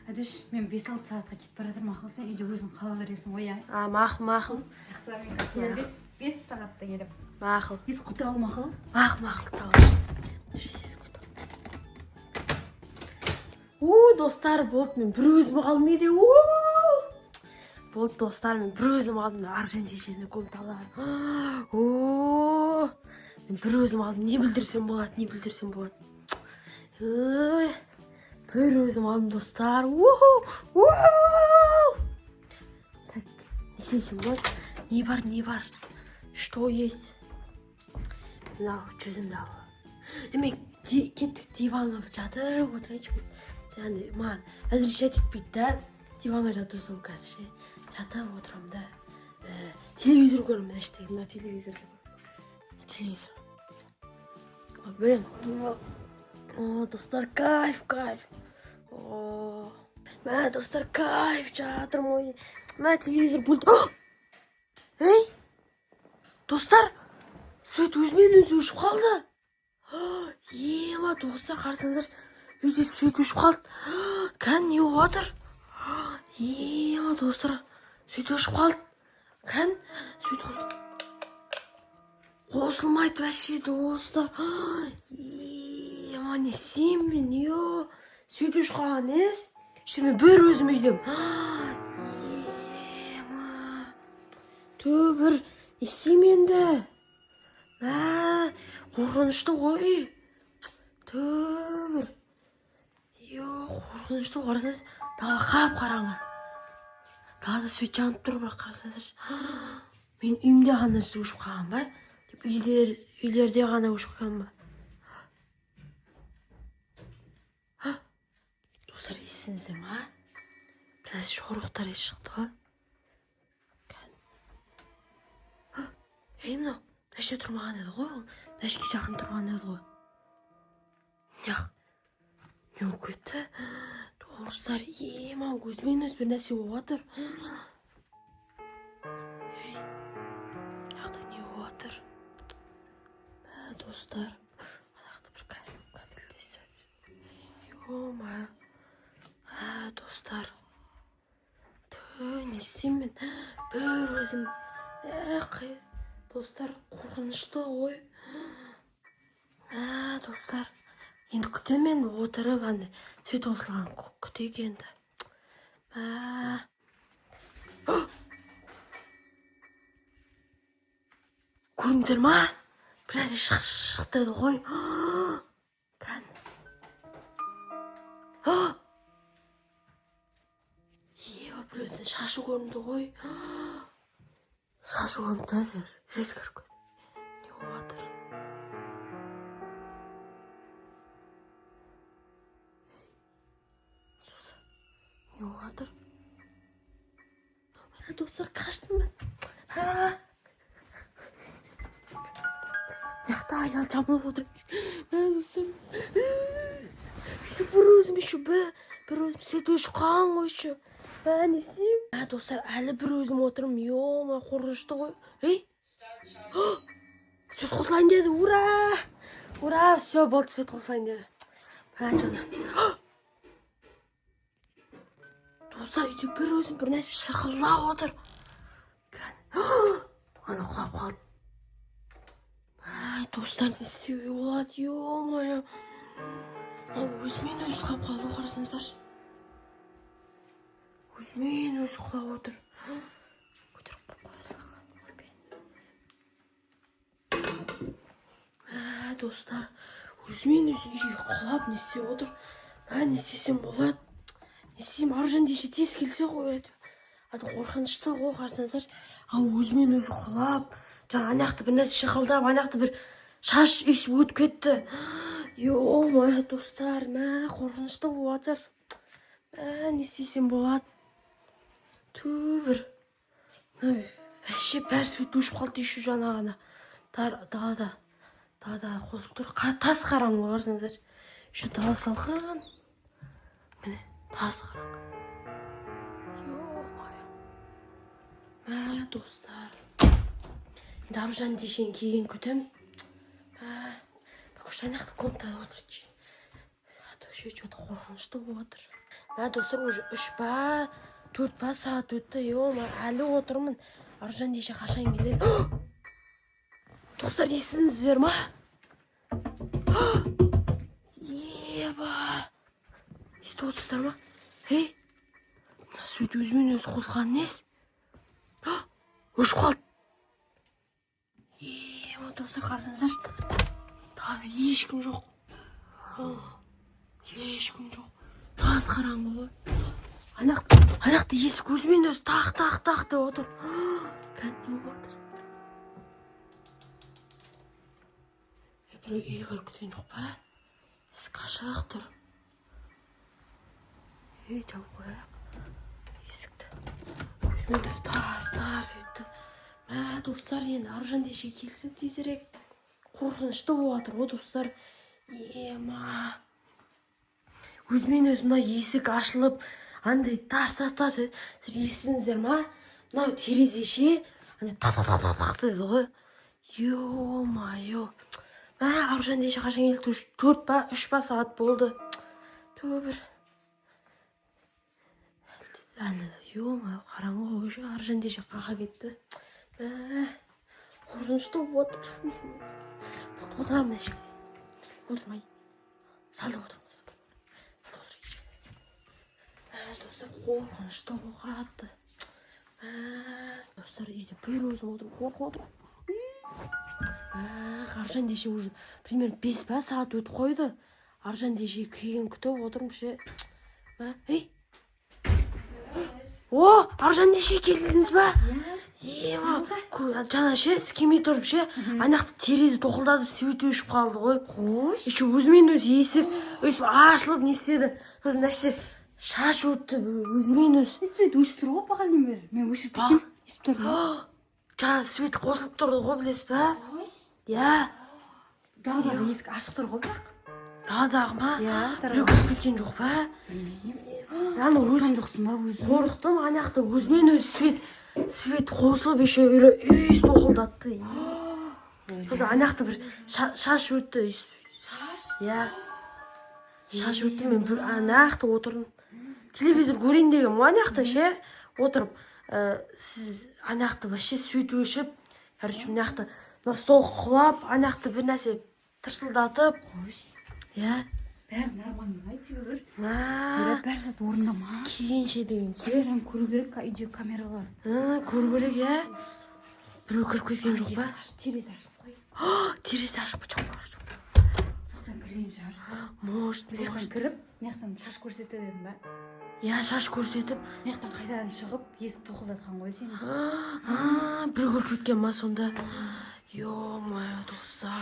Әдеш, мен 5-6 сағатқа кетіп бара жатырмын, ақылсың, үйде өзің қала бересің ғой, иә. Мақұл. Жақсы, мен келем 5 сағатта келем. Мақұл. Ес құты ал мақұл? Мақұл, достар, болды, мен бір өзім қалдым еді. Болды, достар, мен бір өзім қалдым. Аржан шешені көміп аларым. Мен бір өзім қалдым. Не білдірсем болады. Бір өзім қалдым, достар. Так, не істейсің болады? Не бар? Что есть? Мынау жүзімді ал. Мен кеттік диванға жатып отырайыншы. Және маған әзірше текпейді да. Диванға жатыр сол қазір. Жатып отырам да. Телевизор көремін әштегі. Мына телевизор. Блин. Достар, кайф. Мә, достар, кайф жатыр мой. Мә, телевизор пульт. Ей! Достар, свет өзімен өзі өшіп қалды. Ема, достар, қарсаңыздар. Үйде свет өшіп қалды. Кән, не отыр? Ема, достар, свет өшіп қалды. Кән, свет қосылмайды бәші, достар. Ема, не сен мен, свет өшіп қалған, ес? Мен бір өзім үйдем. Ема, бір не сен менді? Қорқынышты ғой. Бір. Қорқынышты қарасаңыз, дала қап қараңғы. Далада свет жанып тұр, бірақ қарасаңыз. Мен үйімде ғана өшіп қалған ба? Үйлерде ғана өшіп қалған ба? Достар, есіңіздер ма? Қазір шоруқтар ес шықты ғой. Мынау, нәше тұрмаған еді ғой, ол нәшке жақын тұрған еді ғой. Не өкетті? Достар, ема, өзімен өз бір нәрсе отыр. Яқты не отыр? Достар, анақты бір кабелдесі. Ема, достар. Не істеймін мен? Бір өзім. Достар, қорқынышты ғой. Достар, енді күтемен отырып, свет қосылған күтейік енді. Көріңіздер ма? Біляде шықты ғой. Кән. Біреудің шашы көрінді ғой. Шашы көрінді әдер. Жез көріп. Не отыр? Не отыр? Достар, қаштым мен. Яқта аял жамылып отыр. Бір өзім еще бір өзім свет өшіп қалған ғой еще. Не істеймін? Достар, әлі бір өзім отырмын. Ема, қорқынышты ғой. Свет қосылайын деді. Ура! Все, болды, свет қосылайын деді. Жана. Достар, үйде бір өзім бір нәрсе шырқылдап отыр. Ана құлап қалды. Достар, не істеуге болады? Ема. Өзімен өзі құлап қалды, қарасаңыздар. Өзімен өзі құлап отыр. Көтеріп қойсақ. Достар, өзімен өзі құлап не істеп отыр? Не істесем болады? Не істеймін? Аружан деше тез келсе ғой. Қорқынышты ғой, қарасаңыздар. Өзімен өзі құлап. Жаңа аяқты бір нәрсе шықылдап, аяқты бір шаш есіп өтіп кетті. Ема, достар, қорқынышты болып жатыр. Не істесем болады? Бір. Әше бәрі свет өшіп қалды еще жаңағына. Далада қосылып тұр. Тас қараңғы қарасаңыздар. Еще дала салқын. Міне, тас қараңғы. Достар. Енді Аружан дешен кейін күтім. Бақыш аяқты комнатада отырды. что-то қорқынышты болып отыр. Мә достар, уже 3 па, 4 па сағат өтті. Әлі отырмын. Аружан деше қашан келеді? Достар, естідіңіздер ма? Еба! Естіп отырсыздар ма? Мына свет өзімен өзі қосылған несі? Өшіп қалды. Достар, қарасаңыздар. Тағы ешкім жоқ. Ешкім жоқ. Таз қараңғы ғой. Анақты есік өзімен өзі тақ деп отыр. Кәдімгі болып отыр. Біреу үйге кіріп кеткен жоқ па? Есік ашық тұр. Жауып қояйық. Есікті. Өзімен өзі тарс етті. Мә достар, енді Аружан деше келсін тезірек. Қорқынышты болып отыр, достар. Ема. Өзімен өзі мына есік ашылып, андай тарс. Сіздер естідіңіздер ма? Мынау терезеше, андай тақ деді ғой. Ё-майо. Аружан деше қашан келді? 4 па, 3 па сағат болды. Төбір. Ё-майо, қараңғы ғой. Аружан деше қаға кетті. Қорқынышты болып отыр. Отырамын іште. Отырмай. Салда отырмыз. Достар, қорқынышты болғатты. Достар, үйде бір өзім отырып, қорқып отырып. Аружан деше уже примерно 5 па сағат өтіп қойды. Аружан деше күйген күтіп отырмын ше. Аружан деше келдіңіз ба? Жаңа ше, скемей тұрып ше, анақты терезе тоқылдатып свет өшіп қалды ғой. Қош. Еще өзімен өзі есік өсіп ашылып не істеді. Мына жерде шаш өтті өзімен өзі. Свет өшіп тұр ғой бағанадан бері. Мен өшіп кеткен. Естіп тұрмын. Жаңа свет қосылып тұрды ғой, білесіз ба? Иә. Дағы есік ашық тұр ғой бірақ. Дағы ма? Біреу кіріп кеткен жоқ па? Қорыққан жоқсың ба өзің? Қорықтым, анақты өзімен өзі свет қосылып, еще үйіз тоқылдатты. Сосын анақты бір шаш өтті. Шаш? Иә. Шаш өтті, мен анақты отырдым. Телевизор көрейін деген, анақты ше отырып. Сіз анақты вообще свет өшіп, анақты стол құлап, анақты бір нәрсе тырсылдатып. Иә. Бәрі нормально айтып жүр. Бәрі зат орында ма? Кигенше деген ше. Камераны көру керек, үйде камералар. Көру керек, иә. Біреу кіріп кеткен жоқ па? Терезе ашып қой. Терезе ашып қойып жоқ. Соқтан кірген шығар. Может. Соқтан кіріп, мынаяқтан шаш көрсетті дедің ба? Иә, шаш көрсетіп. Мынаяқтан қайтадан шығып, есік тоқылдатқан ғой сені. Біреу кіріп кеткен ма сонда? Ё-майо, достар.